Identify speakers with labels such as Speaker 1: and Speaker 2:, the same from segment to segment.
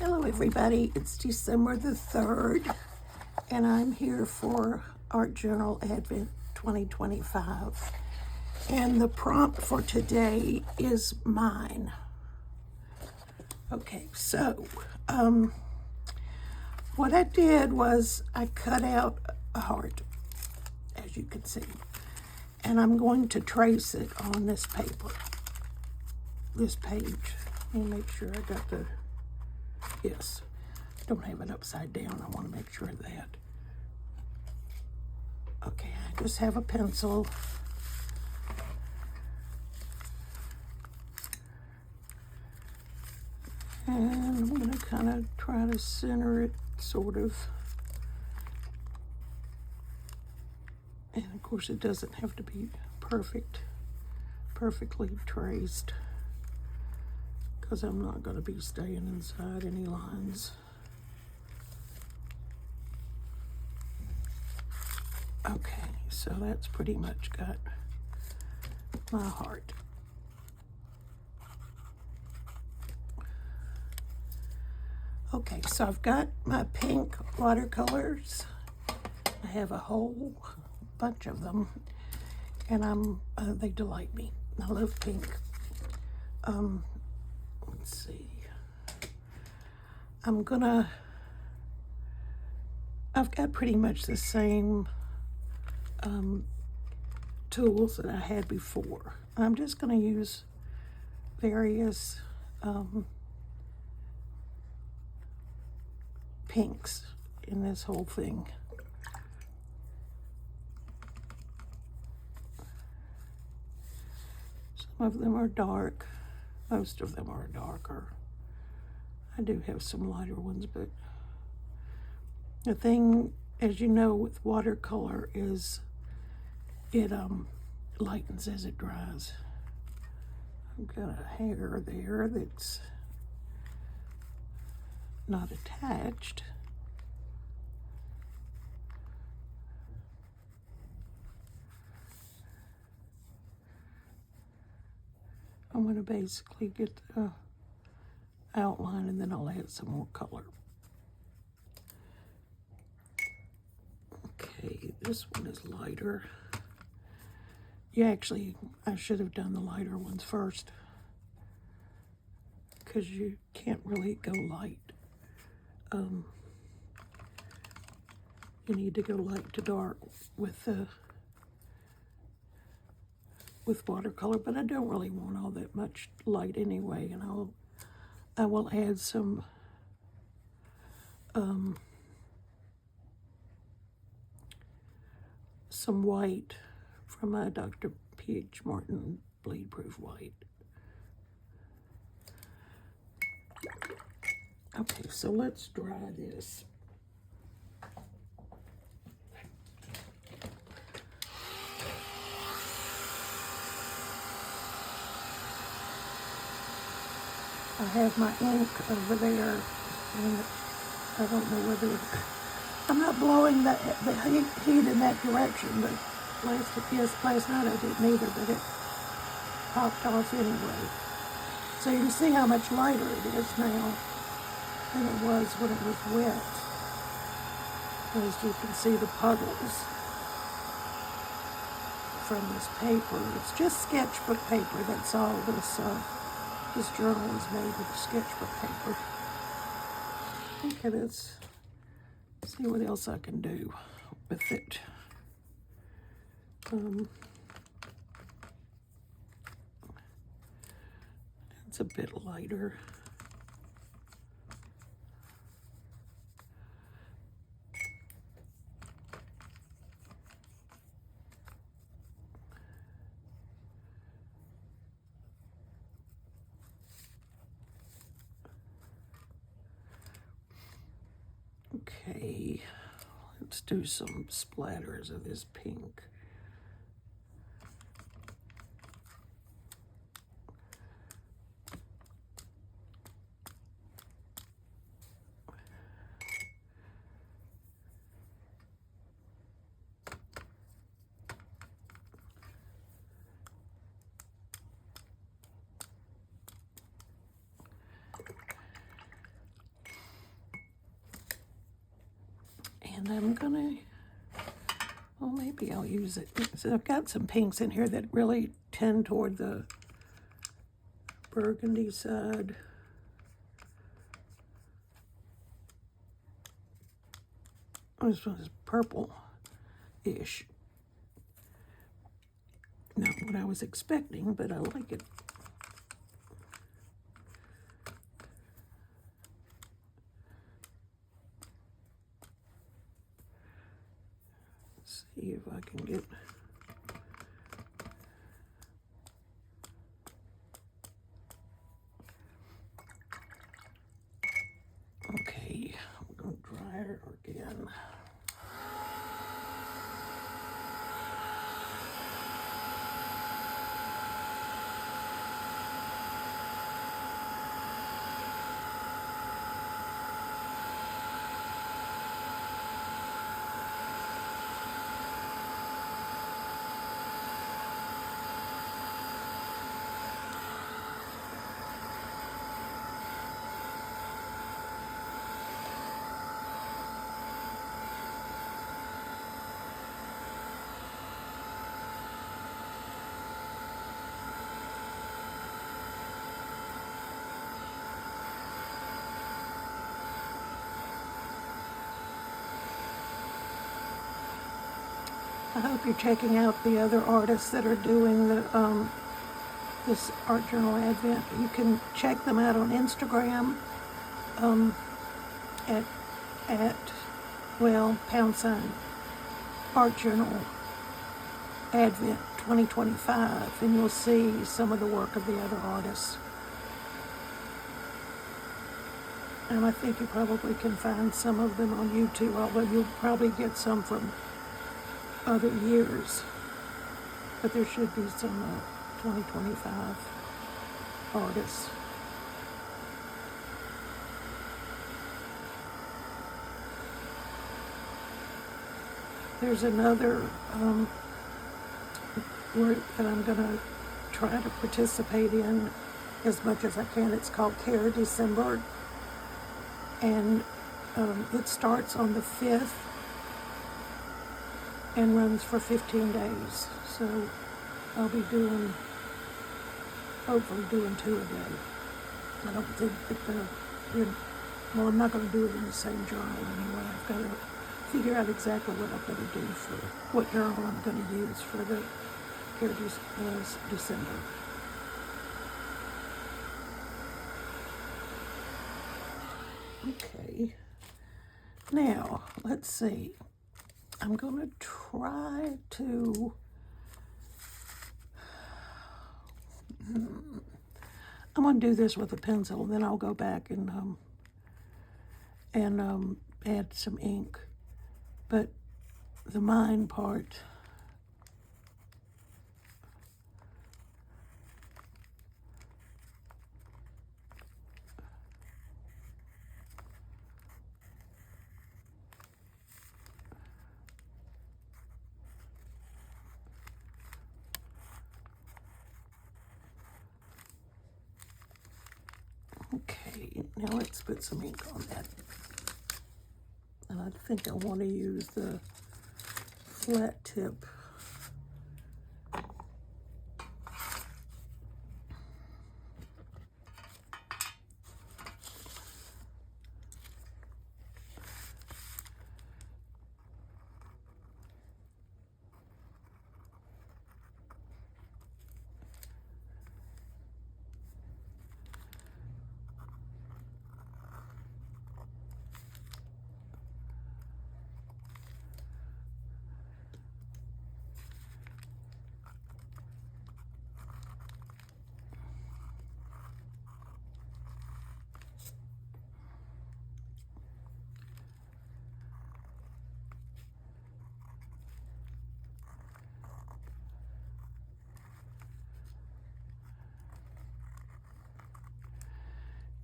Speaker 1: Hello everybody, it's December the 3rd and I'm here for Art Journal Advent 2025 and the prompt for today is mine. Okay, so what I did was I cut out a heart, as you can see, and I'm going to trace it on this paper, this page. Let me make sure I got the, yes, don't have it upside down. I want to make sure of that. Okay, I just have a pencil. And I'm going to kind of try to center it, sort of. And of course it doesn't have to be perfectly traced, because I'm not going to be staying inside any lines. Okay, so that's pretty much got my heart. Okay, so I've got my pink watercolors. I have a whole bunch of them, and they delight me. I love pink. Let's see. I've got pretty much the same tools that I had before. I'm just going to use various pinks in this whole thing. Some of them are dark. Most of them are darker. I do have some lighter ones, but the thing, as you know, with watercolor is it lightens as it dries. I've got a hair there that's not attached. I'm going to basically get the outline, and then I'll add some more color. Okay, this one is lighter. Yeah, actually, I should have done the lighter ones first, because you can't really go light. You need to go light to dark with watercolor, but I don't really want all that much light anyway, and I will add some white from my Dr. P.H. Martin Bleed Proof White. Okay, so let's dry this. I have my ink over there, and I don't know whether I'm not blowing the heat in that direction, but last night I didn't either, but it popped off anyway. So you can see how much lighter it is now than it was when it was wet. As you can see the puddles from this paper. It's just sketchbook paper, that's all this journal is made with sketchbook paper. Okay, let's see what else I can do with it. It's a bit lighter. Okay, let's do some splatters of this pink. And I'm gonna, well, maybe I'll use it. So I've got some pinks in here that really tend toward the burgundy side. This one is purple-ish. Not what I was expecting, but I like it. Let's see if I can get... Okay, I'm going to dry it again. I hope you're checking out the other artists that are doing the this Art Journal Advent. You can check them out on Instagram at well, # Art Journal Advent 2025, and you'll see some of the work of the other artists. And I think you probably can find some of them on YouTube, although you'll probably get some from other years, but there should be some 2025 artists. There's another group that I'm going to try to participate in as much as I can. It's called Care December, and it starts on the 5th and runs for 15 days. So I'll be hopefully doing 2 a day. I don't think that well, I'm not going to do it in the same journal anyway. I've got to figure out exactly what I'm going to do what journal I'm going to use for the Care December. Okay, now let's see. I'm going to try to, I'm going to do this with a pencil, and then I'll go back and add some ink. But the mind part, okay, now let's put some ink on that. And I think I want to use the flat tip.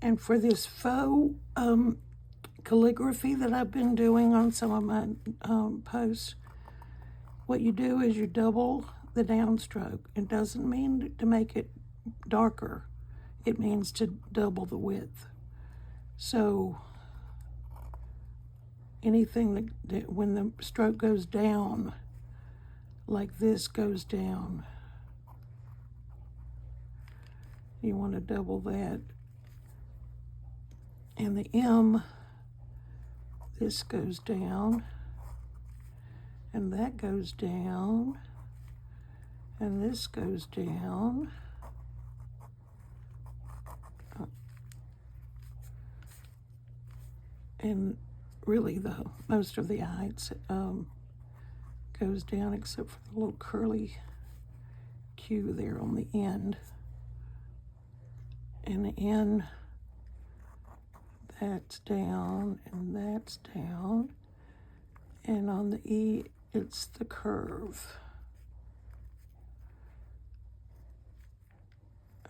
Speaker 1: And for this faux calligraphy that I've been doing on some of my posts, what you do is you double the downstroke. It doesn't mean to make it darker. It means to double the width. So anything that when the stroke goes down, like this goes down, you want to double that. And the M, this goes down, and that goes down, and this goes down. And really most of the eye goes down except for the little curly Q there on the end. And the N, that's down and that's down. And on the E, it's the curve.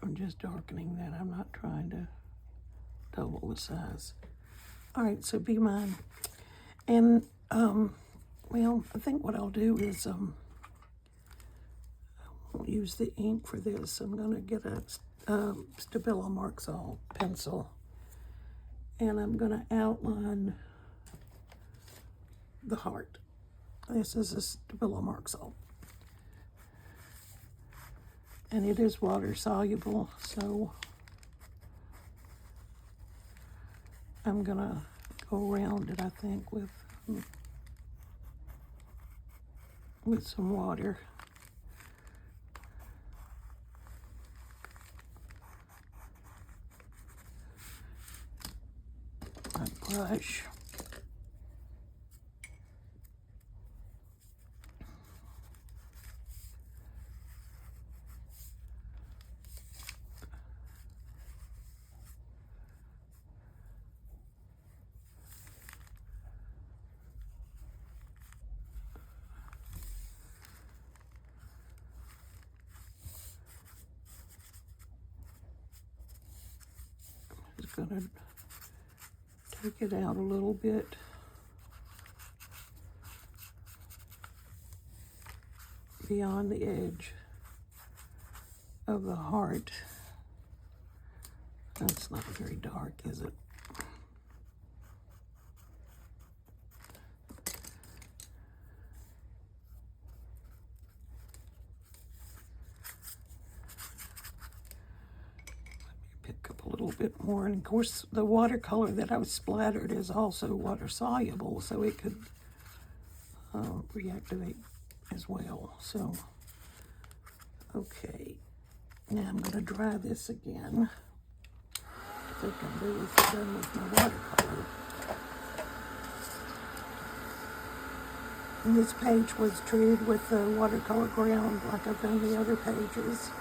Speaker 1: I'm just darkening that. I'm not trying to double the size. All right, so be mine. And, well, I think what I'll do is, I won't use the ink for this. I'm going to get a Stabilo Marxall pencil, and I'm going to outline the heart. This is a Stabilo Marxall. And it is water soluble, so I'm gonna go around it, I think, with some water. My brush. Just gonna take it out a little bit. Beyond the edge of the heart. That's not very dark, is it? Pick up a little bit more, and of course the watercolor that I've splattered is also water soluble, so it could reactivate as well. So, okay, now I'm going to dry this again. I think I'm really done with my watercolor. And this page was treated with the watercolor ground like I've done the other pages.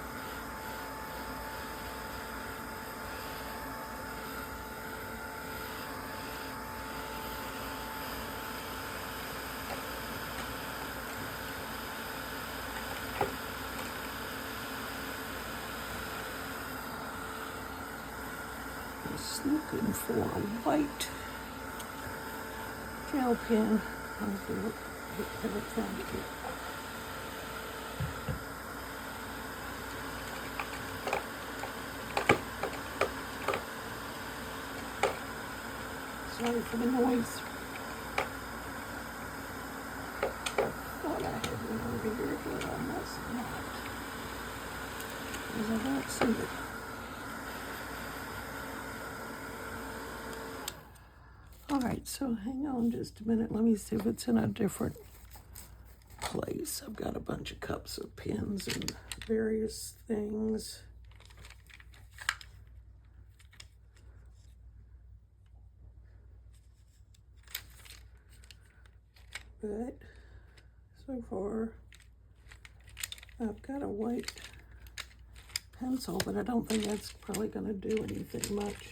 Speaker 1: Just looking for a white gel pen. I haven't found it yet. Sorry for the noise. Thought I had one over here, but I must not, because I don't see it. All right, so hang on just a minute. Let me see if it's in a different place. I've got a bunch of cups of pens and various things. But so far, I've got a white pencil, but I don't think that's probably going to do anything much.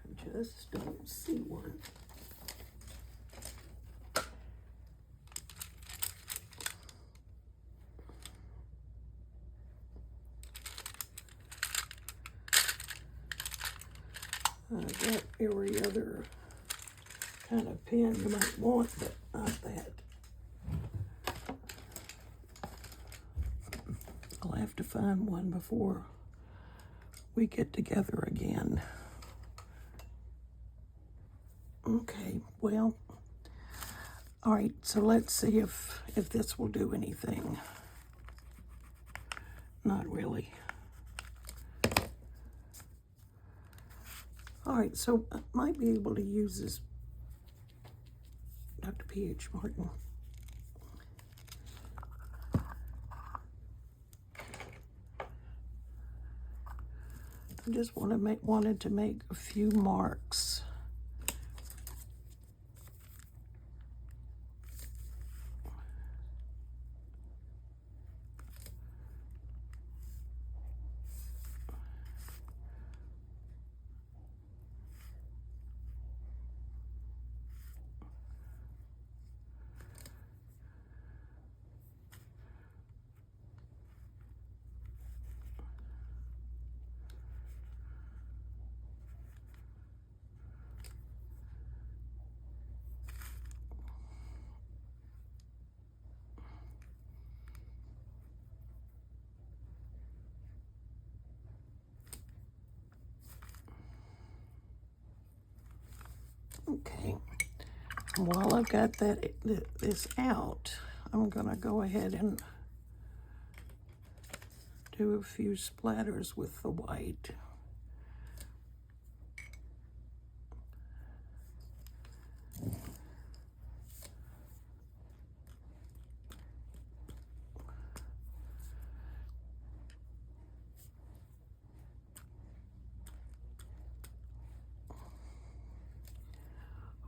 Speaker 1: I just don't see one. I got every other kind of pen you might want, but not that. I'll have to find one before we get together again. Okay, well, all right, so let's see if this will do anything. Not really. All right, so I might be able to use this Dr. P.H. Martin. I just wanted to make a few marks. Okay, while I've got this out, I'm gonna go ahead and do a few splatters with the white.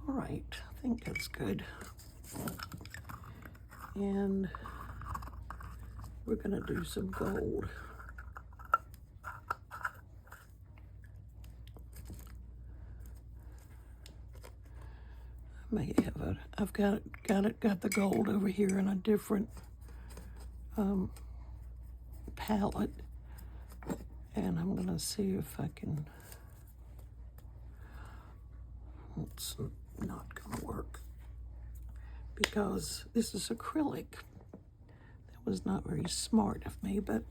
Speaker 1: All right, I think that's good. And we're gonna do some gold. I may have I've got the gold over here in a different palette, and I'm gonna see if I can. It's not gonna work because this is acrylic. That was not very smart of me, but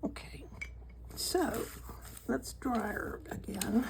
Speaker 1: okay. So let's dry her again.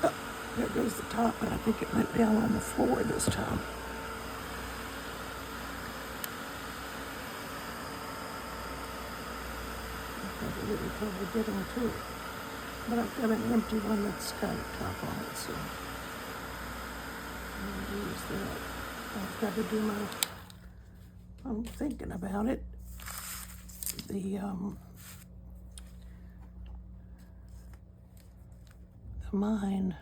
Speaker 1: Oh, there goes the top, but I think it went down on the floor this time. I had a little trouble getting to it. But I've got an empty one that's got a top on it, so I'm gonna use that. I've got to do my, I'm thinking about it, the mine.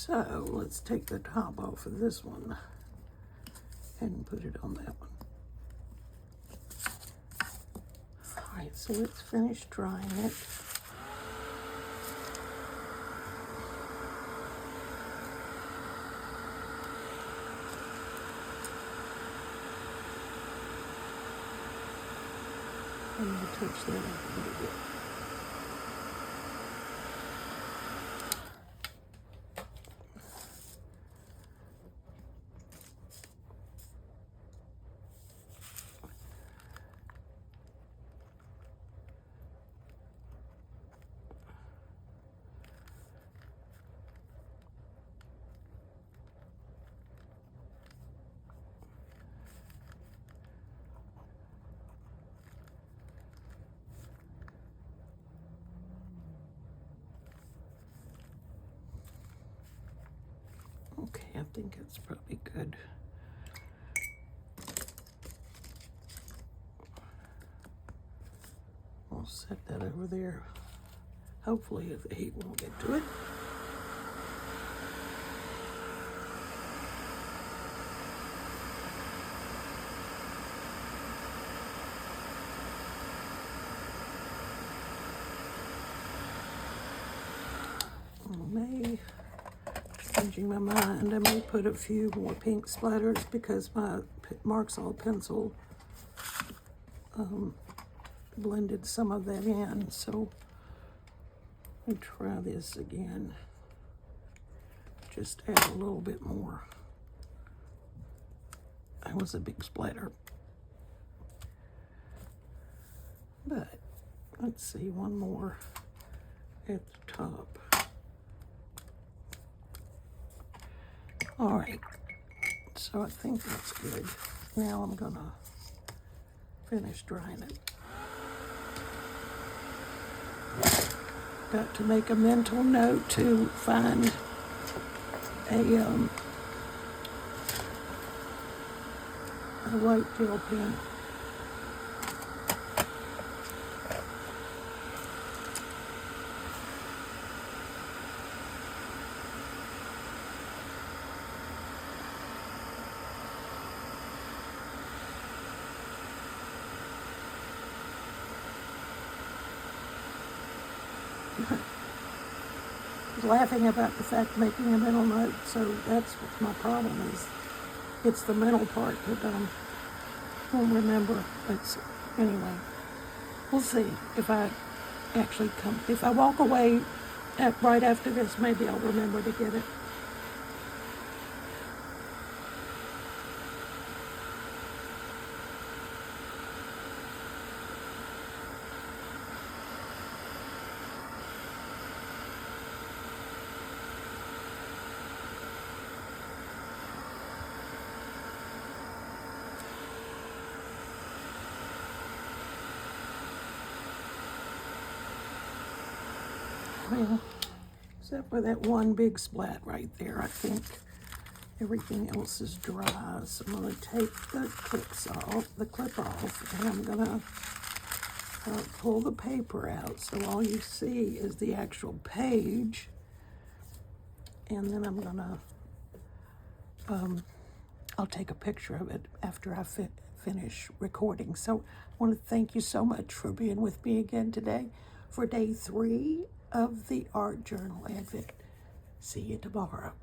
Speaker 1: So let's take the top off of this one and put it on that one. All right, so let's finish drying it. I'm going to touch that up a little bit. Okay, I think it's probably good. We'll set that over there. Hopefully the heat won't get to it. Changing my mind, I may put a few more pink splatters because my Marks-All pencil blended some of that in. So let me try this again. Just add a little bit more. That was a big splatter. But let's see, one more at the top. All right, so I think that's good. Now I'm gonna finish drying it. Got to make a mental note to find a white gel pen. I was laughing about the fact making a mental note, so that's what my problem is. It's the mental part that I won't remember. But anyway, we'll see if I actually come. If I walk away right after this, maybe I'll remember to get it. Well, except for that one big splat right there, I think everything else is dry. So I'm going to take the clip off, and I'm going to pull the paper out. So all you see is the actual page, and then I'm going to, I'll take a picture of it after I finish recording. So I want to thank you so much for being with me again today for day 3 of the Art Journal Advent. See you tomorrow.